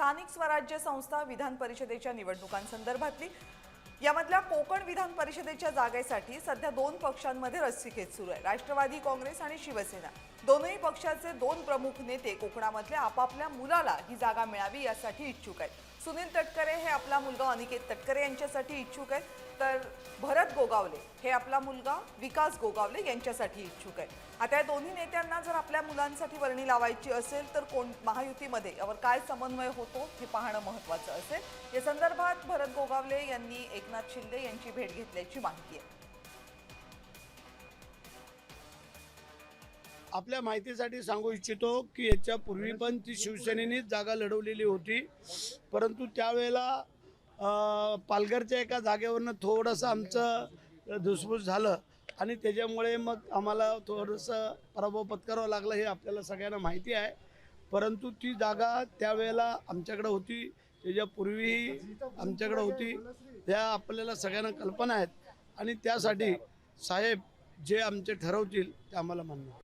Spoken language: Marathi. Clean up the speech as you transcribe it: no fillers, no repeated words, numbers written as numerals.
स्थानिक स्वराज्य संस्था विधान परिषदेच्या निवडणुकांसंदर्भातली यामधल्या कोकण विधान परिषदेच्या जागेसाठी सध्या दोन पक्षांमध्ये रस्सीखेच सुरू आहे। राष्ट्रवादी काँग्रेस आणि शिवसेना दोनही पक्षाचे दोन प्रमुख नेते कोकणामधल्या आपापल्या मुलाला ही जागा मिळावी यासाठी इच्छुक आहेत। सुनील तटकरे हे आपला मुलगा अनिकेत तटकरे यांच्यासाठी इच्छुक आहेत, तर भरत गोगावले हे आपला मुलगा विकास गोगावले यांच्यासाठी इच्छुक आहेत। आता या दोन्ही नेत्यांना जर आपल्या मुलांसाठी वर्णी लावायची असेल तर कोण महायुतीमध्ये यावर काय समन्वय होतो हे पाहणं महत्त्वाचं असेल। या संदर्भात भरत गोगावले यांनी एकनाथ शिंदे यांची भेट घेतल्याची माहिती आहे। आपल्या माहितीसाठी सांगू इच्छितो की याच्या पूर्वी पण ती शिवसेनेनेच जागा लढवलेली होती, परंतु त्यावेळेला पालघरच्या एका जागेवरनं थोडंसं आमचं धुसफूस झालं आणि त्याच्यामुळे मग आम्हाला थोडंसं पराभव पत्करावा लागला, हे आपल्याला सगळ्यांना माहिती आहे। परंतु ती जागा त्यावेळेला आमच्याकडे होती, त्याच्यापूर्वीही आमच्याकडे होती, त्या आपल्याला सगळ्यांना कल्पना आहेत आणि त्यासाठी साहेब जे आमचे ठरवतील ते आम्हाला मान्य आहे।